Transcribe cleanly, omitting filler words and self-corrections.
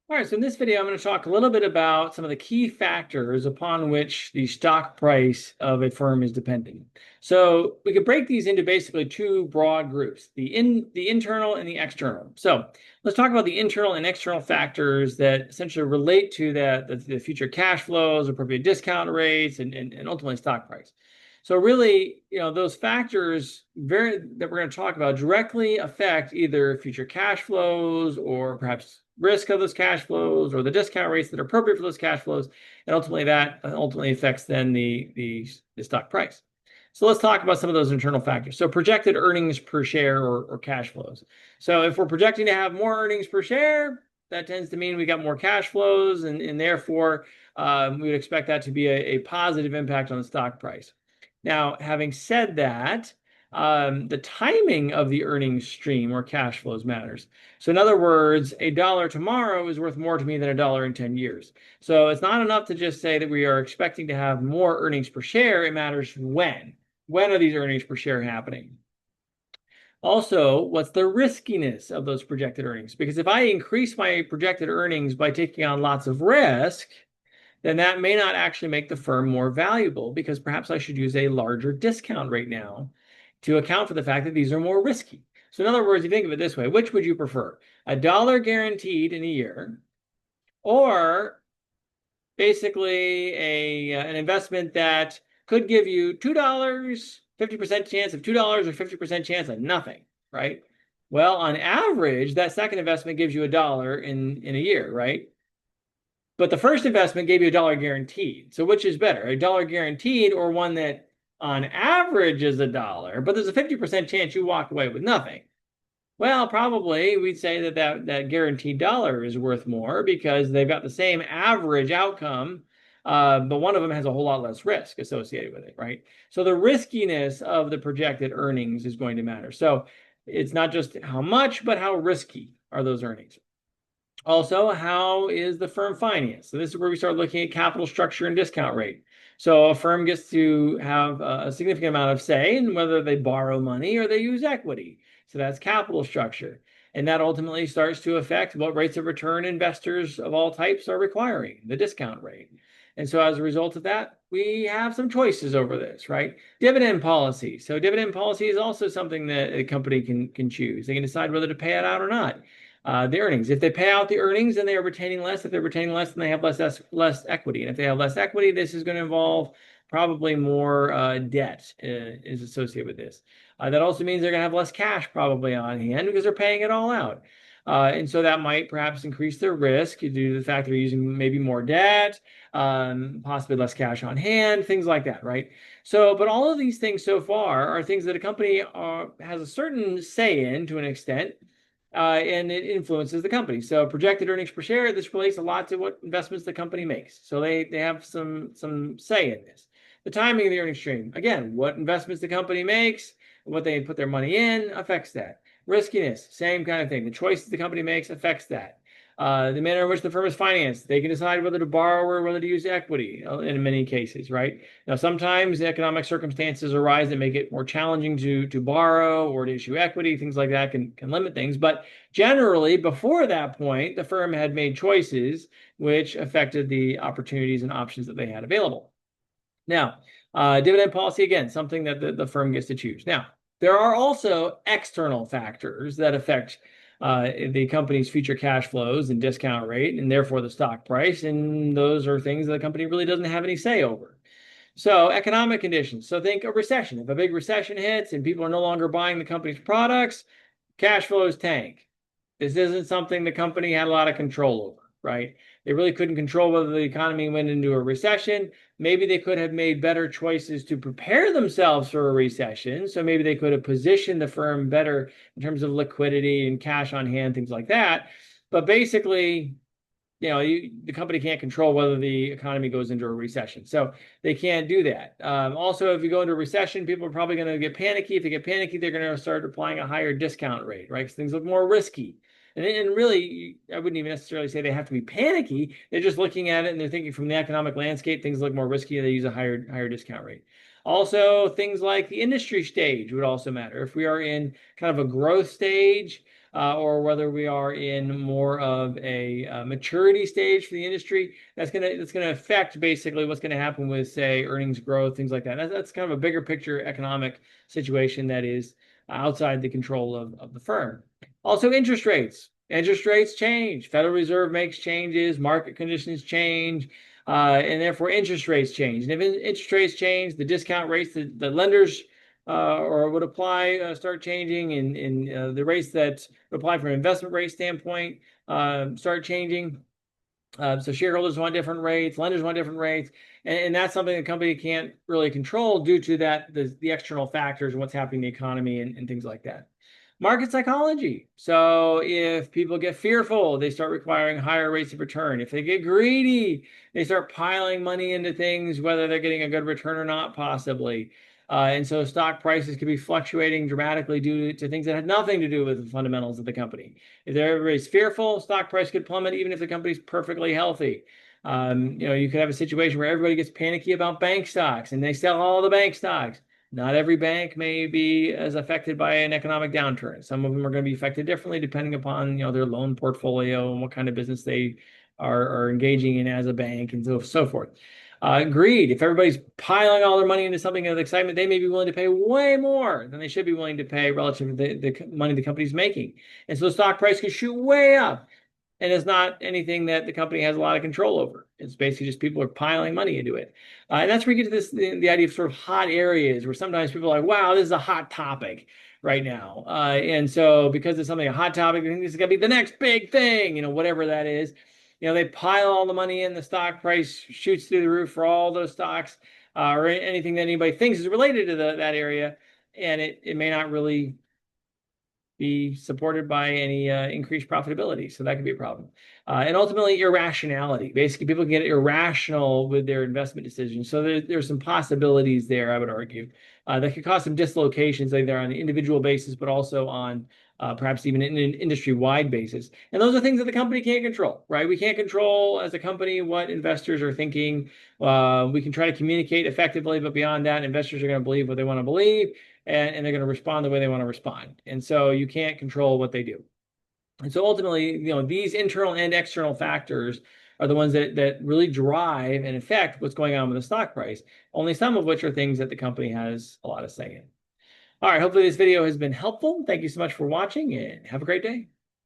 All right, so in this video, I'm going to talk a little bit about some of the key factors upon which the stock price of a firm is dependent. So we could break these into basically two broad groups, the internal and the external. So let's talk about the internal and external factors that essentially relate to the future cash flows, appropriate discount rates, and ultimately stock price. So really, those factors that we're going to talk about directly affect either future cash flows or perhaps risk of those cash flows or the discount rates that are appropriate for those cash flows, and ultimately that ultimately affects then the stock price. So let's talk about some of those internal factors. So projected earnings per share or cash flows. So if we're projecting to have more earnings per share, that tends to mean we got more cash flows, and therefore we would expect that to be a positive impact on the stock price. Now, having said that, the timing of the earnings stream or cash flows matters. So in other words, a dollar tomorrow is worth more to me than a dollar in 10 years. So it's not enough to just say that we are expecting to have more earnings per share. It matters when. When are these earnings per share happening? Also, what's the riskiness of those projected earnings? Because if I increase my projected earnings by taking on lots of risk, then that may not actually make the firm more valuable because perhaps I should use a larger discount rate now to account for the fact that these are more risky. So in other words, you think of it this way, which would you prefer? A dollar guaranteed in a year or basically an investment that could give you $2, 50% chance of $2 or 50% chance of nothing, right? Well, on average, that second investment gives you a dollar in a year, right? But the first investment gave you a dollar guaranteed. So which is better, a dollar guaranteed or one that on average is a dollar, but there's a 50% chance you walk away with nothing? Well, probably we'd say that guaranteed dollar is worth more because they've got the same average outcome, but one of them has a whole lot less risk associated with it, right? So the riskiness of the projected earnings is going to matter. So it's not just how much, but how risky are those earnings. Also, how is the firm financed? So this is where we start looking at capital structure and discount rate. So a firm gets to have a significant amount of say in whether they borrow money or they use equity. So that's capital structure. And that ultimately starts to affect what rates of return investors of all types are requiring, the discount rate. And so as a result of that, we have some choices over this, right? Dividend policy. So dividend policy is also something that a company can choose. They can decide whether to pay it out or not. The earnings. If they pay out the earnings, then they are retaining less. If they're retaining less, then they have less equity. And if they have less equity, this is going to involve probably more debt is associated with this. That also means they're going to have less cash probably on hand because they're paying it all out. And so that might perhaps increase their risk due to the fact they're using maybe more debt, possibly less cash on hand, things like that, right? So, but all of these things so far are things that a company has a certain say in to an extent, and it influences the company. So projected earnings per share, this relates a lot to what investments the company makes. So they have some say in this. The timing of the earnings stream, again, what investments the company makes, what they put their money in affects that. Riskiness, same kind of thing. The choices the company makes affects that. The manner in which the firm is financed, they can decide whether to borrow or whether to use equity in many cases, right? Now, sometimes the economic circumstances arise that make it more challenging to borrow or to issue equity. Things like that can limit things. But generally, before that point, the firm had made choices which affected the opportunities and options that they had available. Now, dividend policy, again, something that the firm gets to choose. Now, there are also external factors that affect the company's future cash flows and discount rate, and therefore the stock price. And those are things that the company really doesn't have any say over. So economic conditions. So think a recession. If a big recession hits and people are no longer buying the company's products, cash flows tank. This isn't something the company had a lot of control over, right? They really couldn't control whether the economy went into a recession. Maybe they could have made better choices to prepare themselves for a recession. So maybe they could have positioned the firm better in terms of liquidity and cash on hand, things like that. But basically, the company can't control whether the economy goes into a recession. So they can't do that. Also, if you go into a recession, people are probably going to get panicky. If they get panicky, they're going to start applying a higher discount rate, right? Because things look more risky. And really, I wouldn't even necessarily say they have to be panicky. They're just looking at it and they're thinking from the economic landscape, things look more risky. They use a higher discount rate. Also, things like the industry stage would also matter. If we are in kind of a growth stage, or whether we are in more of a maturity stage for the industry. That's gonna affect basically what's going to happen with, say, earnings growth, things like that. That's kind of a bigger picture economic situation that is outside the control of the firm. Also, interest rates. Interest rates change. Federal Reserve makes changes. Market conditions change. And therefore interest rates change. And if interest rates change, the discount rates that the lenders or would apply start changing, and the rates that apply from an investment rate standpoint start changing. So shareholders want different rates, lenders want different rates, and that's something the company can't really control due to the external factors and what's happening in the economy and things like that. Market psychology. So if people get fearful, they start requiring higher rates of return. If they get greedy, they start piling money into things, whether they're getting a good return or not, possibly. And so stock prices could be fluctuating dramatically due to things that had nothing to do with the fundamentals of the company. If everybody's fearful, stock price could plummet even if the company's perfectly healthy. You could have a situation where everybody gets panicky about bank stocks and they sell all the bank stocks. Not every bank may be as affected by an economic downturn. Some of them are going to be affected differently depending upon, their loan portfolio and what kind of business they are engaging in as a bank and so forth. Greed. If everybody's piling all their money into something of excitement, they may be willing to pay way more than they should be willing to pay relative to the money the company's making. And so the stock price could shoot way up. And it's not anything that the company has a lot of control over. It's basically just people are piling money into it. And that's where you get to the idea of sort of hot areas where sometimes people are like, wow, this is a hot topic right now. And so because it's something a hot topic, I think this is going to be the next big thing, whatever that is. They pile all the money in, the stock price shoots through the roof for all those stocks or anything that anybody thinks is related to that area. And it may not really be supported by any increased profitability. So that could be a problem. And ultimately, irrationality. Basically, people get irrational with their investment decisions. So there's some possibilities there, I would argue, that could cause some dislocations either on an individual basis, but also on perhaps even an industry-wide basis. And those are things that the company can't control, right? We can't control as a company what investors are thinking. We can try to communicate effectively, but beyond that, investors are going to believe what they want to believe, and they're going to respond the way they want to respond. And so you can't control what they do. And so ultimately, these internal and external factors are the ones that really drive and affect what's going on with the stock price, only some of which are things that the company has a lot of say in. All right, hopefully this video has been helpful. Thank you so much for watching and have a great day.